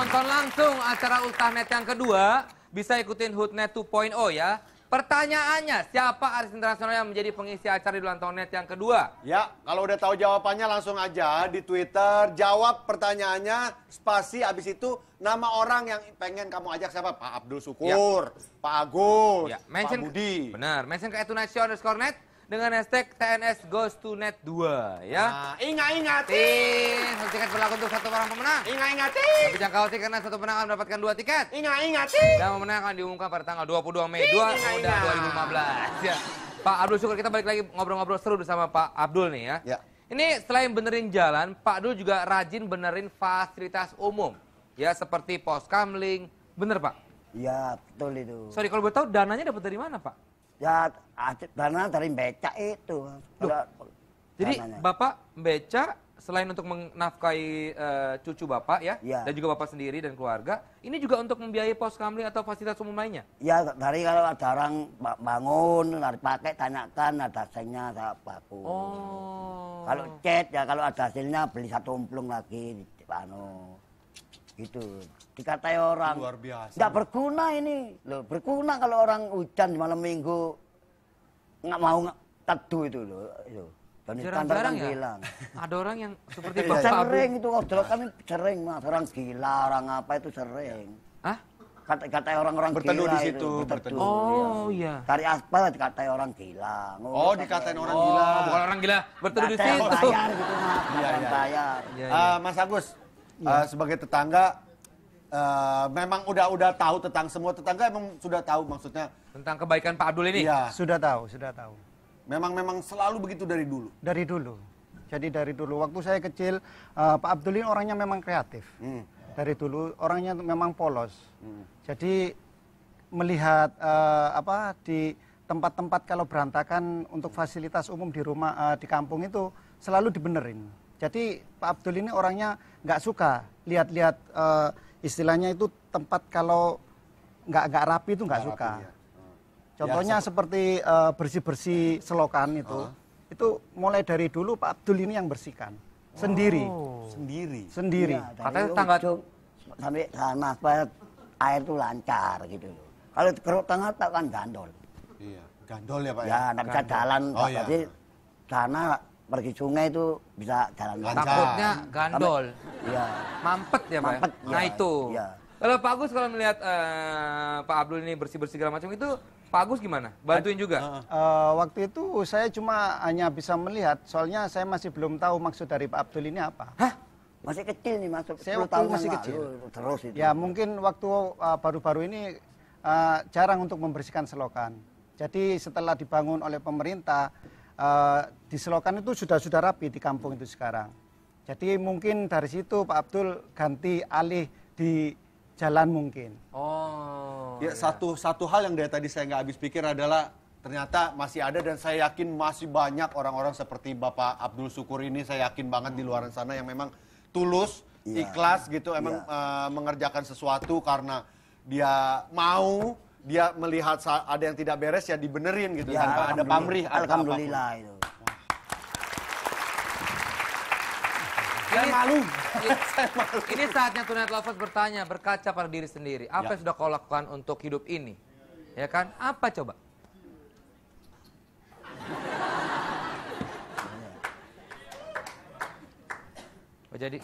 nonton langsung acara Ultahnet yang kedua, bisa ikutin Hutnet 2.0 ya. Pertanyaannya, siapa artis internasional yang menjadi pengisi acara di Ultahnet yang kedua? Ya, kalau udah tahu jawabannya langsung aja di Twitter, jawab pertanyaannya, spasi, abis itu nama orang yang pengen kamu ajak siapa? Pak Abdul Syukur, Pak Agus, Ya, Pak Budi. Benar, mention ke @tunightshow_net dengan hashtag TNS Goes to Net 2 ya. Nah, ingat-ingat. Satu tiket berlaku untuk satu orang pemenang. Ingat-ingat. Tapi jangan khawatir karena satu pemenang akan mendapatkan 2 tiket. Ingat-ingat. Dan pemenang akan diumumkan pada tanggal 22 Mei 2015 ya. Pak Abdul Syukur, kita balik lagi ngobrol-ngobrol seru bersama Pak Abdul nih ya. Ya. Ini selain benerin jalan, Pak Abdul juga rajin benerin fasilitas umum. Ya, seperti pos kamling. Bener, Pak? Iya, betul itu. Sorry, kalau boleh tahu dananya dapat dari mana, Pak? Ya, dana dari becak itu. Jadi Dananya. Bapak beca selain untuk menafkahi cucu Bapak ya, Iya. dan juga Bapak sendiri dan keluarga, ini juga untuk membiayai pos kamling atau fasilitas umum lainnya? Ya, dari kalau ada orang bangun, dari pakai, tanyakan ada hasilnya, saya baku. Oh. Kalau cat, ya kalau ada hasilnya beli satu umplung lagi, gitu. Dikatai orang, Luar biasa. nggak berguna ini. Loh, berguna kalau orang hujan di malam minggu, nggak mau teduh itu loh. Itu. Dan standar Jarang-jarang kan ya, hilang. ada orang yang seperti Iya, Bapak Sering Abdul. itu, kalau kami sering mas, orang gila, orang apa itu sering. Hah? Kata orang-orang Berteduh gila di itu, situ, berteduh. Oh iya. iya. Cari aspal dikatai orang gila. Oh, dikatain orang Oh, gila. bukan orang gila, berteduh di Nggak ada yang situ. bayar gitu mas, nggak ada yang iya. bayar. Iya, iya. Mas Agus, sebagai tetangga, memang udah tahu tentang semua tetangga, emang sudah tahu maksudnya. Tentang kebaikan Pak Abdul ini? Iya. Sudah tahu, sudah tahu. Memang selalu begitu dari dulu. Dari dulu. Jadi dari dulu, waktu saya kecil, Pak Abdul ini orangnya memang kreatif. Dari dulu orangnya memang polos. Jadi melihat di tempat-tempat kalau berantakan untuk fasilitas umum di rumah di kampung itu selalu dibenerin. Jadi Pak Abdul ini orangnya nggak suka lihat-lihat istilahnya itu tempat kalau nggak rapi itu nggak suka. Rapi, ya. Contohnya seperti bersih-bersih selokan itu mulai dari dulu Pak Abdul ini yang bersihkan sendiri, sendiri. Iya, dari Katanya tetangga- ujung sampai sana supaya air itu lancar gitu loh. Kalau keruk tengah tak kan gandol. Iya, gandol ya Pak ya. Ya, nggak bisa jalan. Oh, iya. Jadi sana pergi sungai itu bisa jalan Lancar. lancar. Takutnya gandol, Iya. mampet ya Pak? Mampet, Nah ya. itu. Iya. Kalau Pak Agus kalau melihat Pak Abdul ini bersih-bersih segala macam itu, Pak Agus gimana? Bantuin juga? Waktu itu saya cuma hanya bisa melihat, soalnya saya masih belum tahu maksud dari Pak Abdul ini apa. Hah? Masih kecil nih, masuk Saya 10 waktu tahun masih yang kecil. lalu, terus itu. Ya mungkin waktu baru-baru ini jarang untuk membersihkan selokan. Jadi setelah dibangun oleh pemerintah, di selokan itu sudah rapi di kampung itu sekarang. Jadi mungkin dari situ Pak Abdul ganti alih di jalan mungkin. Oh. Ya, satu hal yang dari tadi saya nggak habis pikir adalah ternyata masih ada dan saya yakin masih banyak orang-orang seperti Bapak Abdul Syukur ini, saya yakin banget di luar sana yang memang tulus, Iya. ikhlas gitu, emang mengerjakan sesuatu karena dia mau, dia melihat ada yang tidak beres ya dibenerin gitu, Ya, tanpa ada pamrih. alhamdulillah itu. Saya malu. Ini saatnya Tonight Lovers bertanya, berkaca pada diri sendiri. Apa yang sudah kau lakukan untuk hidup ini? Ya kan? Apa coba? Oh, jadi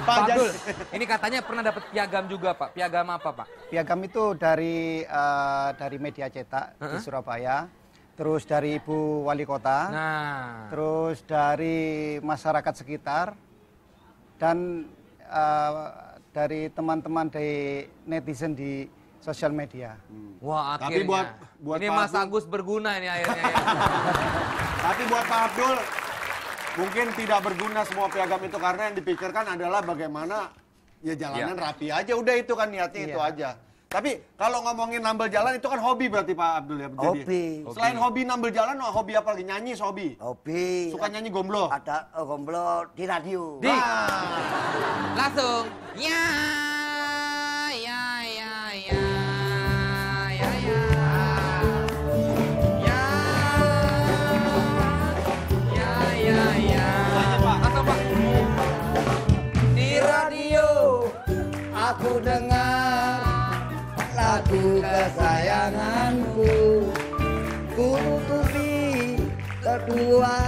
Pak jadi- Abdul, ini katanya pernah dapat piagam juga Pak. Piagam apa Pak? Piagam itu dari media cetak di Surabaya, terus dari Ibu Wali Kota, Nah, terus dari masyarakat sekitar, dan dari teman-teman dari netizen di sosial media. wah Tapi akhirnya. buat Ini Pak Mas Abdul- Agus berguna ini akhirnya. Ya. Tapi buat Pak Abdul, mungkin tidak berguna semua piagam itu karena yang dipikirkan adalah bagaimana ya jalanan rapi aja, udah itu kan niatnya itu aja. Tapi kalau ngomongin nambel jalan itu kan hobi berarti Pak Abdul ya? Hobi. Selain hobi nambel jalan, hobi apa lagi? Nyanyi hobi? Hobi. Suka nyanyi gomblo? Ada gomblo di radio. Di. Langsung. Ya, ya, ya, ya, ya, ya. Ya, ya, ya, ya. Langsung Pak. Di radio lagu kesayanganku, ku tutupi kedua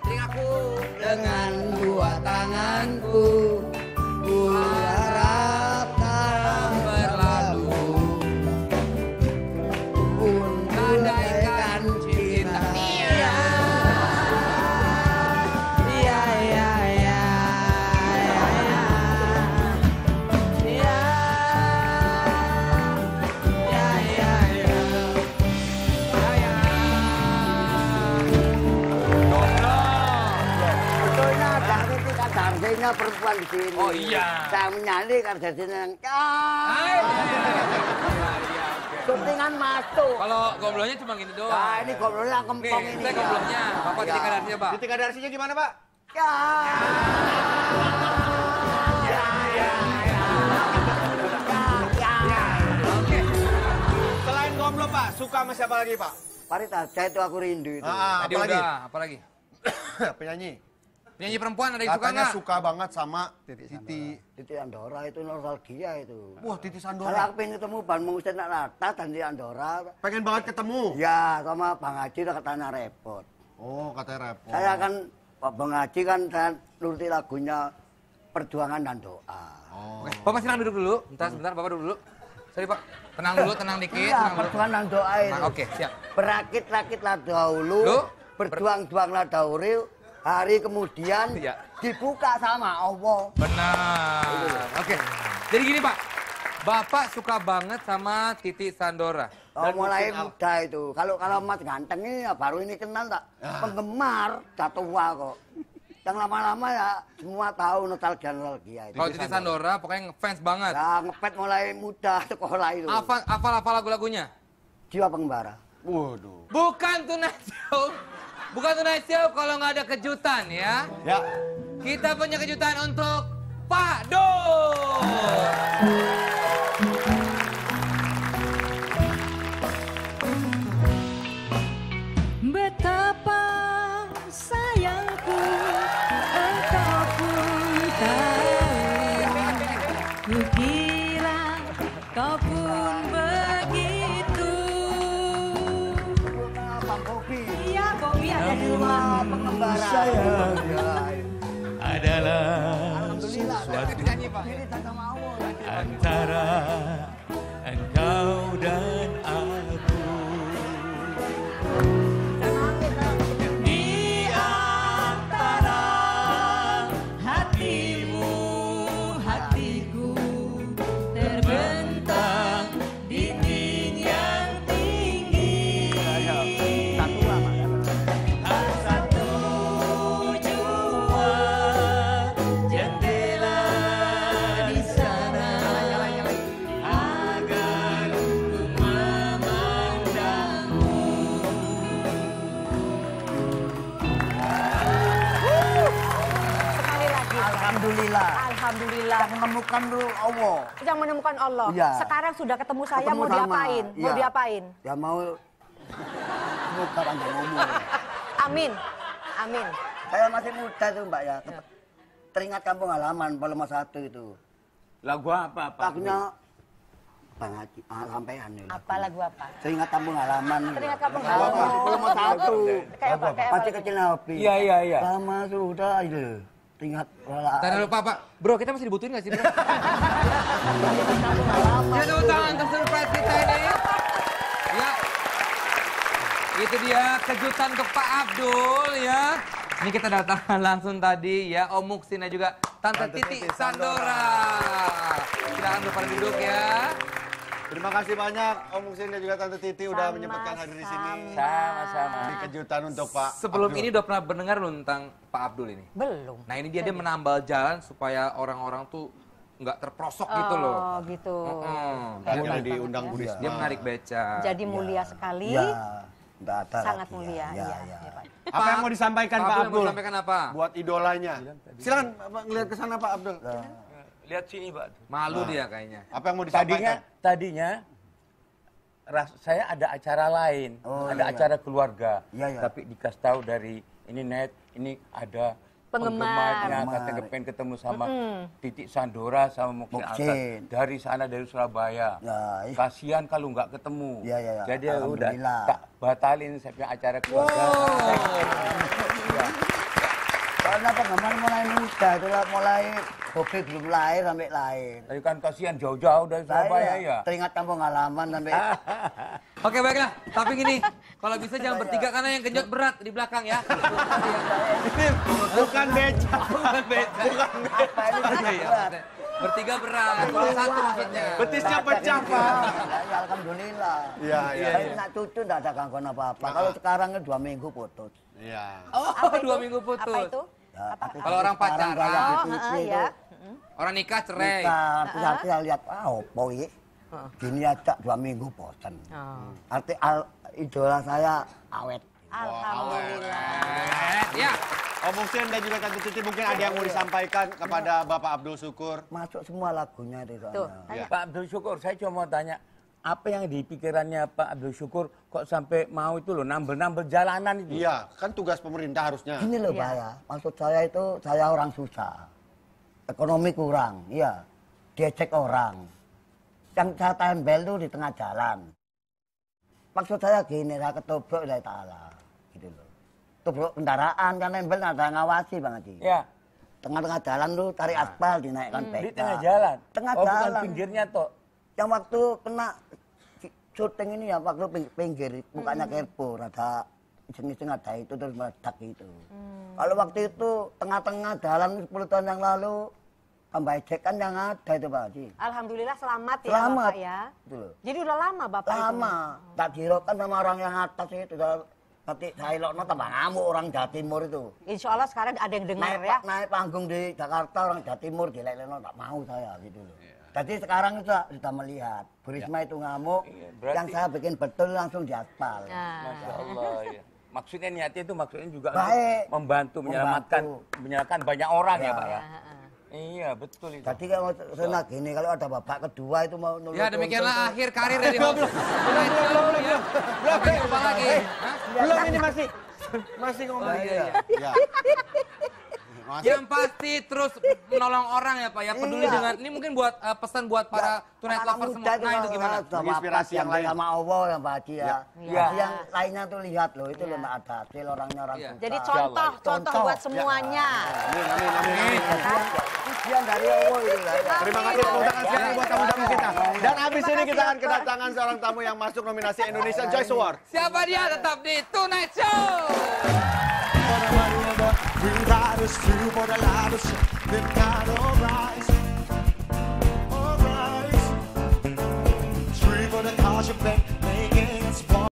Telingaku. dengan dua tanganku, ku harap tak berlalu, Andaikan cinta. Iya, iya, iya, iya, iya, iya, iya, iya. Betulnya ada itu kan harganya perempuan di sini. Oh, iya. Saya menyanyi kan jadi yang syutingan masuk. Kalau gobloknya cuma gini doang. Nah, ini gobloknya kempong Nih, ini. saya gobloknya. Bapak Ya. titik kadarnya, Pak. Titik kadarsinya gimana, Pak? Ya. Ya, ya, ya. Ya, ya. Oke. Selain gomblo, Pak, suka sama siapa lagi, Pak? Farid Aja itu aku rindu itu. Tadi Apalagi? udah, apa lagi? Penyanyi. Penyanyi perempuan ada yang suka Katanya nggak? suka banget sama Titi. Titi Andora itu nostalgia itu. Wah, Titi Kalau Sandora. aku pengen ketemu Bang Musin Nata dan Titi Andora. Pengen banget ketemu. Ya, sama Bang Haji udah katanya repot. Oh, katanya repot. Saya kan, Pak Bang Haji kan saya nuruti lagunya Perjuangan dan Doa. Oh. Oke, Bapak silakan duduk dulu. Sebentar, Bapak duduk dulu. Sorry, Pak. Tenang dulu, tenang dikit. Iya, tenang dulu. Perjuangan dan Doa itu. Nah, oke, siap. Berakit-rakitlah dahulu, Lu? berjuang-juanglah dahulu, hari kemudian Iya. dibuka sama Allah. Benar. Oke. Jadi gini, Pak. Bapak suka banget sama Titi Sandora. Oh, mulai Musin muda itu. Kalau Mas ganteng ini ya baru ini kenal tak? Penggemar, udah tua kok. Yang lama-lama ya semua tahu nostalgia itu. Kalau Titi Sandora pokoknya ngefans banget. Ya ngepet mulai muda sekolah itu. Hafal lagu-lagunya? Jiwa Pengembara. Waduh. Bukan Tonight Show. Bukan Tonight Show kalau nggak ada kejutan ya. Ya. Kita punya kejutan untuk Pak Dul. Betapa sayangku engkau pun tahu, kukira kau pun begitu. Bang Bobi. Iya, Bobi ada di rumah. Pengembara. adalah Alhamdulillah. Nyanyi, Pak. Ini sama Allah. antara engkau dan aku. Di antara Hatimu, hatiku terbentang dinding yang tinggi. Satu lama. Satu jua jendela di sana agar ku memandangmu. Sekali lagi. Alhamdulillah. Alhamdulillah. Yang menemukan lu Allah. Yang menemukan Allah. Iya. Sekarang sudah ketemu saya, Ketemu mau sama. diapain? Mau Iya. diapain? Ya mau muka panjang umur. Amin. Amin. Saya masih muda tuh Mbak ya. Teringat kampung halaman volume 1 itu. Lagu apa, Pak? Lagunya Bang Haji, sampean ya. Apa lagu apa? Teringat kampung halaman. Teringat kampung Volume halaman. Volume 1. Kayak apa? Kayak apa? Masih kecil api. Iya, iya, iya. Lama sudah itu. Teringat Tanya lupa, Pak. Bro, kita masih dibutuhin nggak sih, Bro? kampung halaman. Kita tepuk tangan untuk surprise kita ini. Ya. Itu dia kejutan untuk Pak Abdul ya. Ini kita datang langsung tadi ya Om Muksin dan juga Tante Titi Sandora. Silakan berpada duduk ya. Terima kasih banyak Om Muksin dan juga Tante Titi udah menyempatkan hadir di sini. Sama-sama. Ini kejutan untuk Pak Sebelum Abdul. ini udah pernah mendengar belum tentang Pak Abdul ini? Belum. Nah ini dia menambal jalan supaya orang-orang tuh nggak terprosok gitu loh. Oh, gitu. Akhirnya diundang Bu Dia Risma. menarik beca. Jadi mulia sekali. Ya, enggak ada Sangat lagi, mulia. Ya, Iya. ya. Iya, Pak. Apa yang mau disampaikan Pak Yang mau Abdul? disampaikan apa? Buat idolanya. Silakan Pak, ngeliat ke sana Pak Abdul. Lihat sini, Pak. Malu dia kayaknya. Apa yang mau disampaikan? Tadinya saya ada acara lain, Oh, ada iya. acara keluarga. Iya, iya. Tapi dikasih tahu dari ini net, ini ada penggemarnya, katanya pengen ketemu sama Titik Sandora sama Muksin Hasan dari sana dari Surabaya. Ya, Kasihan kalau nggak ketemu. Ya. Jadi ya udah Alhamdulillah. tak batalin saya punya acara keluarga. Karena penggemar mulai muda, itulah mulai hobi belum lahir sampai lahir. Tapi kan kasihan jauh-jauh dari Surabaya ya. Teringat kampung halaman sampai. Oke baiklah, tapi gini, kalau bisa jangan bertiga karena yang genjot berat di belakang ya. Bukan beca. Bukan beca. Apa ini berat? Bertiga berat, kalau satu maksudnya. Betisnya pecah, Pak. Ya, alhamdulillah. Iya. Tapi nak cucu enggak ada gangguan apa-apa. Kalau sekarang 2 minggu putus. Iya. Oh, Apa itu? 2 minggu putus. Apa itu? Ya, tapi Kalau orang sekarang pacaran. kayak di Oh, TV heeh, itu, ya. Orang nikah cerai. Arti saya lihat, opo ini. Gini aja 2 minggu bosan. Oh. Arti idola saya awet. Alhamdulillah. Ya. Om Muksin dan juga Tante Cici mungkin ada yang mau disampaikan kepada Bapak Abdul Syukur. Masuk semua lagunya di Tuh, sana. tanya. Pak Abdul Syukur, saya cuma mau tanya, apa yang di pikirannya Pak Abdul Syukur kok sampai mau itu loh, nambel-nambel jalanan itu? Iya, kan tugas pemerintah harusnya. Gini loh Iya. Pak ya, maksud saya itu saya orang susah. Ekonomi kurang, iya. Diejek orang. Yang saya tempel tuh di tengah jalan. Maksud saya gini, saya ketobrak dari ta'ala. Gitu loh. Tobrok kendaraan kan nempel ada yang ngawasi Bang Haji. Ya, Tengah-tengah jalan tuh tarik aspal dinaikkan di beca. tengah jalan. Tengah Oh, bukan jalan. pinggirnya toh. Yang waktu kena syuting ini ya waktu pinggir mukanya kerpo ada iseng-iseng ada itu terus meledak itu. Kalau waktu itu tengah-tengah jalan 10 tahun yang lalu tambah ejek kan yang ada itu Pak Haji. Alhamdulillah selamat ya Selamat. Bapak ya. Gitu loh. Jadi udah lama Bapak itu? Lama. Tak dirokan sama orang yang atas itu. Nanti saya ilokno tambah ngamuk orang Jawa Timur itu. Insya Allah sekarang ada yang dengar Naik, ya. naik panggung di Jakarta orang Jawa Timur dilek-lekno tak mau saya gitu loh. Jadi sekarang itu sudah melihat Bu Risma itu ngamuk, berarti- yang saya bikin betul langsung diaspal. Nah. Masya Allah ya. Maksudnya niatnya itu maksudnya juga Baik. untuk membantu menyelamatkan banyak orang ya, Pak ya. Heeh. Iya betul itu. Jadi kalau saya gini kalau ada babak kedua itu mau nulung. Ya demikianlah akhir karir dari Om. Belum ya. Sampai jumpa lagi. Hah? Belum ini masih ngomong. Iya. Ya. Yang pasti terus menolong orang ya Pak ya. Peduli Iya. dengan ini mungkin buat pesan buat para tonight lover semua. Nah itu gimana? Menginspirasi yang lain. Sama Allah yang Pak Haji ya. Iya. Jadi yang lainnya tuh lihat loh itu loh nggak ada hasil orangnya orang Iya. susah. Jadi contoh Contoh. buat semuanya. Amin. Ujian dari Allah itu lah ya. Terima kasih tepuk tangan sekali buat tamu-tamu kita. Dan habis ini kita akan kedatangan seorang tamu yang masuk nominasi Indonesia Choice Award. Siapa dia? Tetap di Tonight Show. We ride us through, but a lot of shit, then gotta rise.